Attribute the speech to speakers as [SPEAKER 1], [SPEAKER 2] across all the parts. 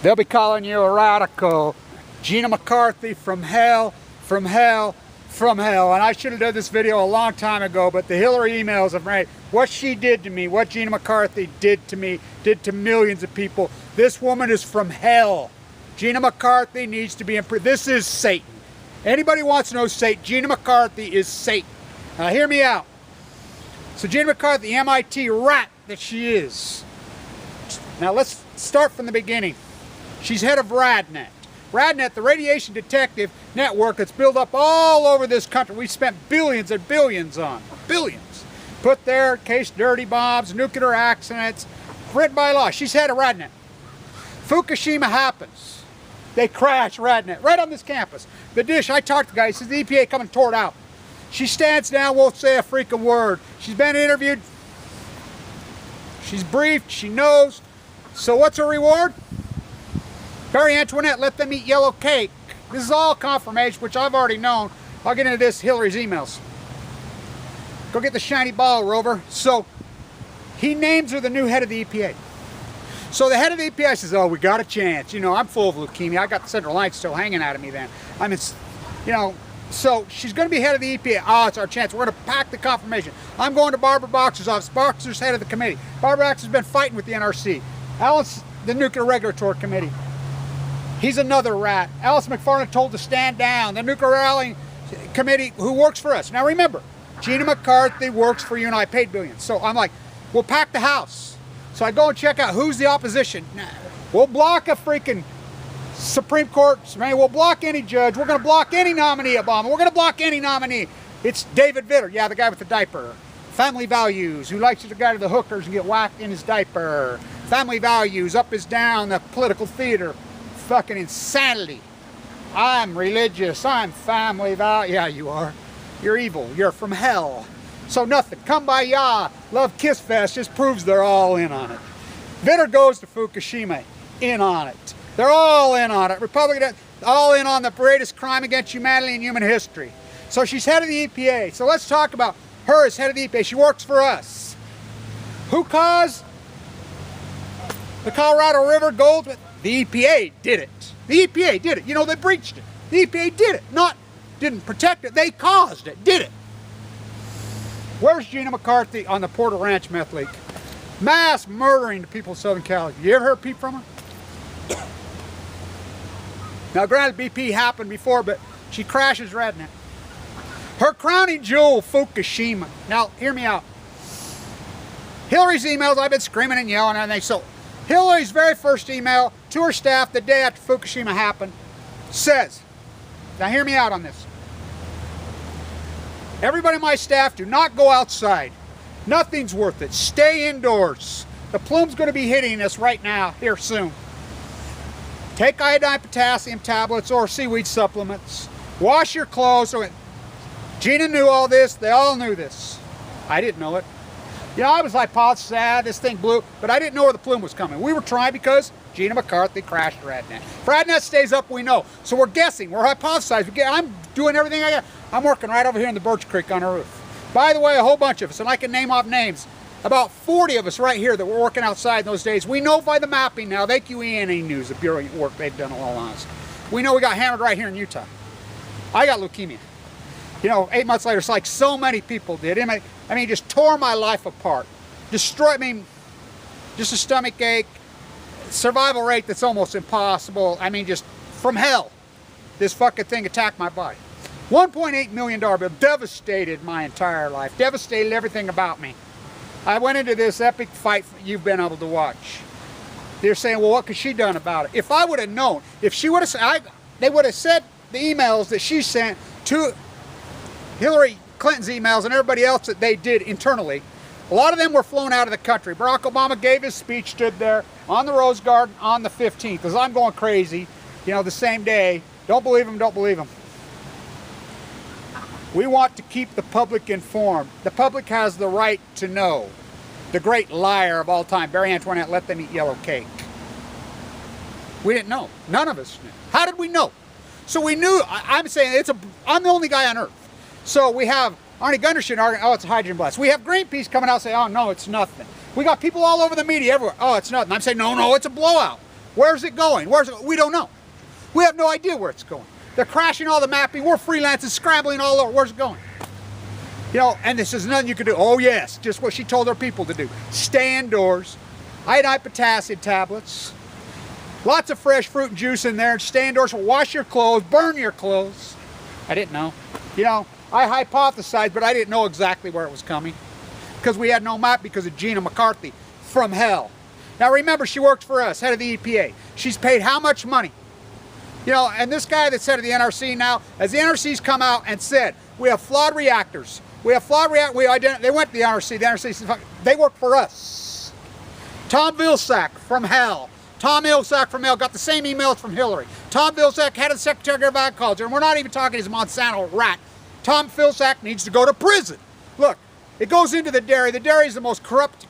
[SPEAKER 1] They'll be calling you a radical. Gina McCarthy from hell, from hell, from hell. And I should have done this video a long time ago, but the Hillary emails have made what she did to me, what Gina McCarthy did to me, did to millions of people. This woman is from hell. Gina McCarthy needs to be imprisoned. This is Satan. Anybody wants to know Satan, Gina McCarthy is Satan. Now hear me out. So Gina McCarthy, the M.I.T. rat that she is. Now let's start from the beginning. She's head of RAD-NET. RAD-NET, the radiation detective network that's built up all over this country. We spent billions and billions on. Billions. Put there in case dirty bombs, nuclear accidents, written by law. She's head of RAD-NET. Fukushima happens. They crash RAD-NET right on this campus. The dish, I talked to the guy, he says the EPA come and tore it out. She stands down, won't say a freaking word. She's been interviewed. She's briefed, she knows. So what's her reward? Marie Antoinette let them eat yellow cake. This is all confirmation, which I've already known. I'll get into this, Hillary's emails. Go get the shiny ball, Rover. So he names her the new head of the EPA. So the head of the EPA says, oh, we got a chance. You know, I'm full of leukemia. I got the central line still hanging out of me then. I mean, you know, so she's going to be head of the EPA. Oh, it's our chance. We're going to pack the confirmation. I'm going to Barbara Boxer's office. Boxer's head of the committee. Barbara Boxer's been fighting with the N.R.C. Alan's the Nuclear Regulatory Committee. He's another rat. Alice McFarland told to stand down. The Nuclear Rally Committee, who works for us. Now remember, Gina McCarthy works for you and I paid billions. So I'm like, we'll pack the house. So I go and check out who's the opposition. We'll block a freaking Supreme Court. We'll block any judge. We're going to block any nominee, Obama. We're going to block any nominee. It's David Vitter. Yeah, the guy with the diaper. Family values. Who likes to go to the hookers and get whacked in his diaper. Family values. Up is down. The political theater. Fucking insanity. I'm religious. I'm family value. Yeah, you are. You're evil. You're from hell. So nothing. Kumbaya. Love Kiss Fest just proves they're all in on it. Vitter goes to Fukushima. In on it. They're all in on it. Republicans all in on the greatest crime against humanity in human history. So she's head of the EPA. So let's talk about her as head of the EPA. She works for us. Who caused the Colorado River gold? The EPA did it. The EPA did it. You know, they breached it. The EPA did it. Not didn't protect it. They caused it. Did it. Where's Gina McCarthy on the Porter Ranch meth leak? Mass murdering the people of Southern Cali. You ever heard a peep from her? Now, granted, BP happened before, but she crashes RAD-NET. Her crowning jewel, Fukushima. Now, hear me out. Hillary's emails, I've been screaming and yelling, and so Hillary's very first email to her staff the day after Fukushima happened says, now hear me out on this. Everybody on my staff, do not go outside. Nothing's worth it. Stay indoors. The plume's going to be hitting us right now, here soon. Take iodine potassium tablets or seaweed supplements. Wash your clothes. So Gina knew all this. They all knew this. I didn't know it. You know, I was like, Paul, it's sad, this thing blew, but I didn't know where the plume was coming. We were trying because Gina McCarthy crashed RAD-NET. If RAD-NET stays up, we know. So we're guessing, we're hypothesizing. I'm doing everything I got. I'm working right over here in the Birch Creek on our roof. By the way, a whole bunch of us, and I can name off names, about 40 of us right here that were working outside in those days. We know by the mapping now, thank you E&E News, the brilliant work they've done all on us. We know we got hammered right here in Utah. I got leukemia. You know, 8 months later, it's like so many people did. I mean, just tore my life apart. Destroyed, I mean, just a stomach ache, survival rate that's almost impossible. I mean, just from hell, this fucking thing attacked my body. $1.8 million bill, devastated my entire life, devastated everything about me. I went into this epic fight you've been able to watch. They're saying, well, what could she done about it? If I would have known, if she would have said, they would have said the emails that she sent to Hillary Clinton's emails and everybody else that they did internally. A lot of them were flown out of the country. Barack Obama gave his speech, stood there on the Rose Garden on the 15th. Because I'm going crazy, you know, the same day. Don't believe him, don't believe him. We want to keep the public informed. The public has the right to know. The great liar of all time, Marie Antoinette, let them eat yellow cake. We didn't know. None of us knew. How did we know? So we knew, I'm saying, I'm the only guy on earth. So we have Arnie Gunderson arguing, oh, it's a hydrogen blast. We have Greenpeace coming out saying, oh, no, it's nothing. We got people all over the media everywhere. Oh, it's nothing. I'm saying, no, no, it's a blowout. Where's it going? We don't know. We have no idea where it's going. They're crashing all the mapping. We're freelancing, scrambling all over. Where's it going? You know, and this is nothing you can do. Oh yes, just what she told her people to do. Stay indoors. Iodine potassium tablets. Lots of fresh fruit and juice in there. Stay indoors. Wash your clothes. Burn your clothes. I didn't know. You know, I hypothesized, but I didn't know exactly where it was coming. Because we had no map because of GINA McCarty from hell. Now remember, she works for us, head of the E.P.A. She's paid how much money? You know, and this guy that's head of the N.R.C. now, as the N.R.C.'s come out and said, we have flawed reactors. We have flawed reactors. They went to the N.R.C. The N.R.C. said, they work for us. Tom VILSACK from hell. Tom VILSACK from hell got the same emails from Hillary. Tom VILSACK, head of the Secretary of Agriculture, and we're not even talking his Monsanto rat. Tom VILSACK needs to go to prison. Look, it goes into the dairy. The dairy is the most corrupt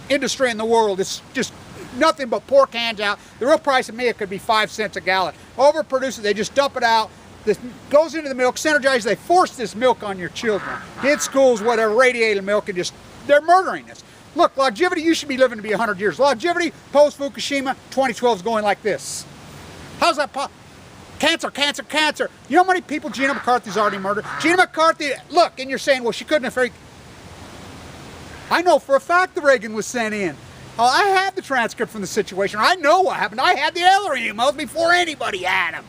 [SPEAKER 1] industry in the world. It's just nothing but pork hands out. The real price of milk could be 5 cents a gallon. Overproduce it, they just dump it out. This goes into the milk, synergize, they force this milk on your children. Kids, schools, whatever, radiated milk, and just, they're murdering us. Look, longevity, you should be living to be 100 years. Longevity, post-Fukushima, 2012 is going like this. How's that possible? Cancer, cancer, cancer. You know how many people GINA McCarthy's already murdered? GINA McCarthy, look, and you're saying, well, she couldn't have... I know for a fact the Reagan was sent in. Oh, I had the transcript from the situation. I know what happened. I had the Hillary emails before anybody had them.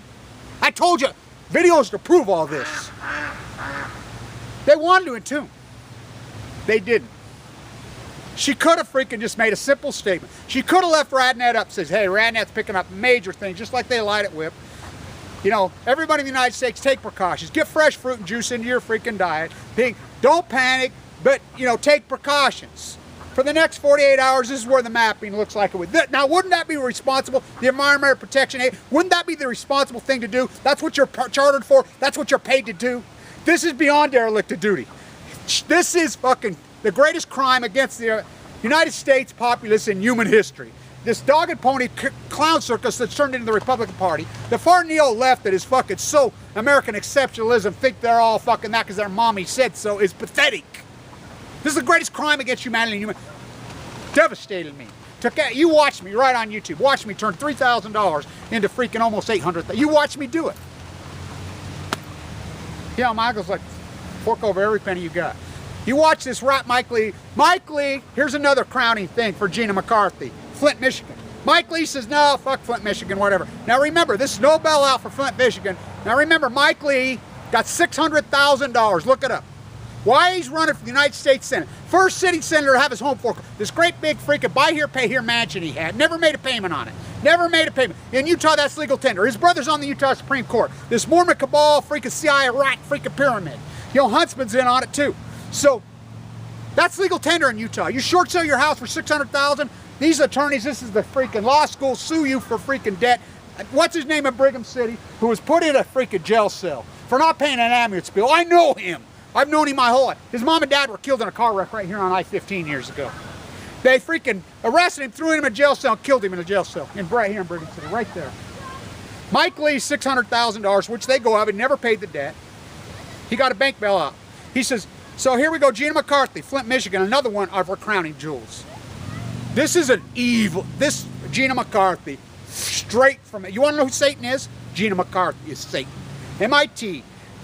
[SPEAKER 1] I told you, videos to prove all this. They wanted to entomb. They didn't. She could have freaking just made a simple statement. She could have left RAD-NET up, says, hey, RAD-NET's picking up major things, just like they lied at WHIP. You know, everybody in the United States, take precautions. Get fresh fruit and juice into your freaking diet. Don't panic, but, you know, take precautions. For the next 48 hours, this is where the mapping looks like it would. Now, wouldn't that be responsible? The Environmental Protection Agency, wouldn't that be the responsible thing to do? That's what you're chartered for. That's what you're paid to do. This is beyond derelict of duty. This is fucking the greatest crime against the United States populace in human history. This dog and pony clown circus that's turned into the Republican Party. The far neo left that is fucking so American exceptionalism, think they're all fucking that because their mommy said so, is pathetic. This is the greatest crime against humanity. Devastated me. You watched me right on YouTube. Watch me turn $3,000 into freaking almost $800,000. You watch me do it. You know, Michael's like, fork over every penny you got. You watch this rat Mike Lee. Mike Lee, here's another crowning thing for GINA McCarty. Flint, Michigan. Mike Lee says, no, fuck Flint, Michigan, whatever. Now remember, this is no bailout for Flint, Michigan. Now remember, Mike Lee got $600,000. Look it up. Why he's running for the United States Senate. First sitting senator to have his home fork. This great big freaking buy here, pay here mansion he had. Never made a payment on it. Never made a payment. In Utah, that's legal tender. His brother's on the Utah Supreme Court. This Mormon cabal, freaking CIA rat, freaking pyramid. You know, Huntsman's in on it too. So, that's legal tender in Utah. You short sell your house for $600,000. These attorneys, this is the freaking law school, sue you for freaking debt. What's his name in Brigham City? Who was put in a freaking jail cell for not paying an ambulance bill. I know him. I've known him my whole life. His mom and dad were killed in a car wreck right here on I-15 years ago. They freaking arrested him, threw him in a jail cell, and killed him in a jail cell. Right here in Brigham City, right there. Mike Lee, $600,000, which they go out and never paid the debt. He got a bank bailout. He says, so here we go, GINA McCarty, Flint, Michigan, another one of our crowning jewels. This is an evil, this GINA McCarty, straight from it. You want to know who Satan is? GINA McCarty is Satan. M.I.T,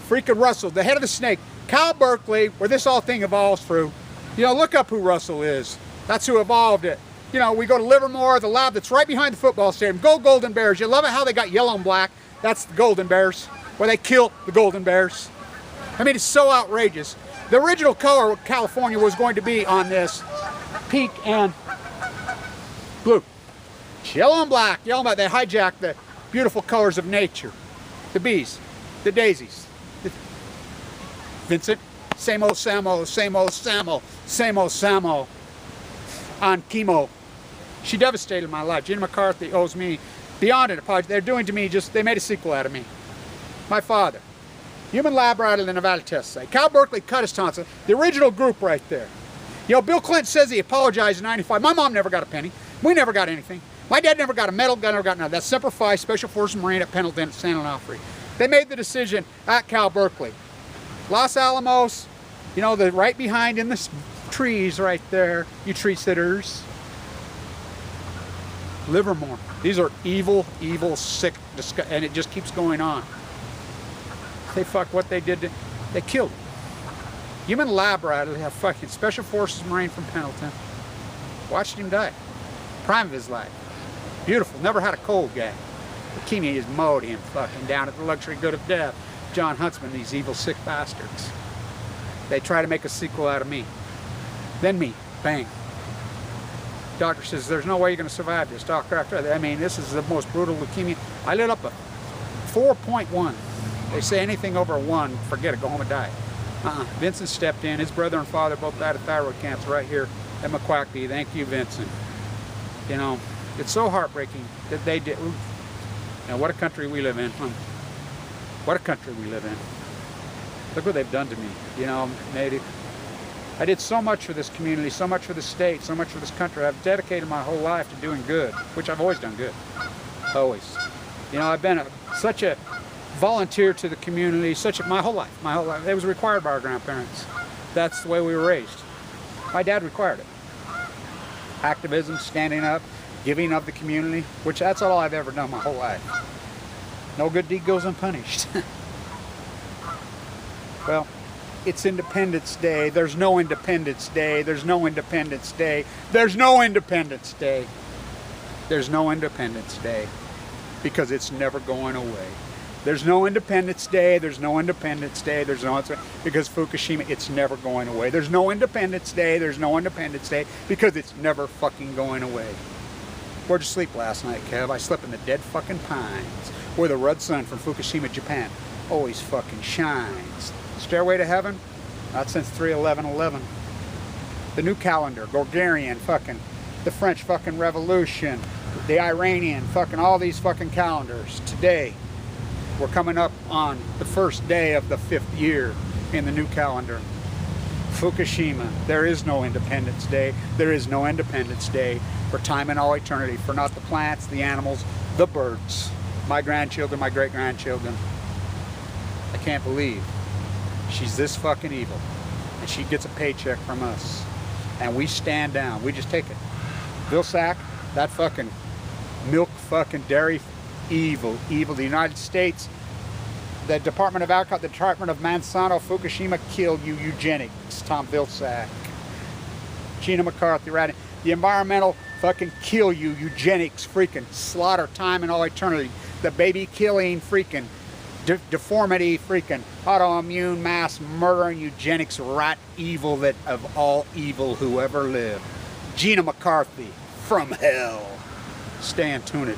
[SPEAKER 1] freaking Russell, the head of the snake. Cal Berkeley, where this all thing evolves through. You know, look up who Russell is. That's who evolved it. You know, we go to Livermore, the lab that's right behind the football stadium. Go Golden Bears. You love it how they got yellow and black. That's the Golden Bears, where they kill the Golden Bears. I mean, it's so outrageous. The original color of California was going to be on this pink and blue. It's yellow and black. Yellow and black. They hijacked the beautiful colors of nature. The bees, the daisies. Vincent, same old Samo, same old Samo, same old Samo on chemo. She devastated my life. GINA McCarty owes me beyond an apology. They're doing to me just, they made a sequel out of me. My father, human lab rat at the Nevada test site. Cal Berkeley cut his tonsils. The original group right there. You know, Bill Clinton says he apologized in '95. My mom never got a penny. We never got anything. My dad never got a medal, never got none. That's Semper Fi, Special Forces Marine at Pendleton, San Onofre. They made the decision at Cal Berkeley. Los Alamos, you know, the right behind in the trees right there, you tree sitters. Livermore. These are evil, evil, sick, and it just keeps going on. They fuck what they did. They killed him. Human lab rat, have fucking Special Forces Marine from Pendleton. Watched him die. Prime of his life. Beautiful. Never had a cold guy. Leukemia just mowed him fucking down at the luxury good of death. John Huntsman, these evil, sick bastards. They try to make a sequel out of me. Then me. Bang. Doctor says, there's no way you're going to survive this. Doctor, I mean, this is the most brutal leukemia. I lit up a 4.1. They say anything over a 1, forget it, go home and die. Vincent stepped in. His brother and father both died of thyroid cancer right here at McCarthy. Thank you, Vincent. You know, it's so heartbreaking that they did. You know, what a country we live in. What a country we live in. Look what they've done to me. You know, I did so much for this community, so much for the state, so much for this country. I've dedicated my whole life to doing good, which I've always done good. Always. You know, I've been such a volunteer to the community, my whole life. It was required by our grandparents. That's the way we were raised. My dad required it. Activism, standing up, giving of the community, which that's all I've ever done my whole life. No good deed goes unpunished. Well, it's Independence Day. There's no Independence Day. There's no Independence Day. There's no Independence Day. There's no Independence Day because it's never going away. There's no Independence Day, there's no Independence Day, there's no, because Fukushima, it's never going away. There's no Independence Day, there's no Independence Day, because it's never fucking going away. Where'd you sleep last night, Kev? I slept in the dead fucking pines, where the red sun from Fukushima, Japan, always fucking shines. Stairway to Heaven? Not since 3/11/11. The new calendar, Gregorian, fucking, the French fucking Revolution, the Iranian, fucking all these fucking calendars. Today, we're coming up on the first day of the 5th year in the new calendar. Fukushima, there is no Independence Day. There is no Independence Day for time and all eternity, for not the plants, the animals, the birds, my grandchildren, my great-grandchildren. I can't believe she's this fucking evil, and she gets a paycheck from us, and we stand down. We just take it. VILSACK, that fucking milk fucking dairy evil, evil. The United States, the Department of Agriculture, the Department of Monsanto, Fukushima, kill you, eugenics, Tom Vilsack. GINA McCarty, RAD-NET, the environmental, fucking kill you, eugenics, freaking slaughter, time and all eternity, the baby killing, freaking deformity, freaking autoimmune, mass murdering, eugenics, rat evil that of all evil who ever lived. GINA McCarty, from hell. Stay tuned.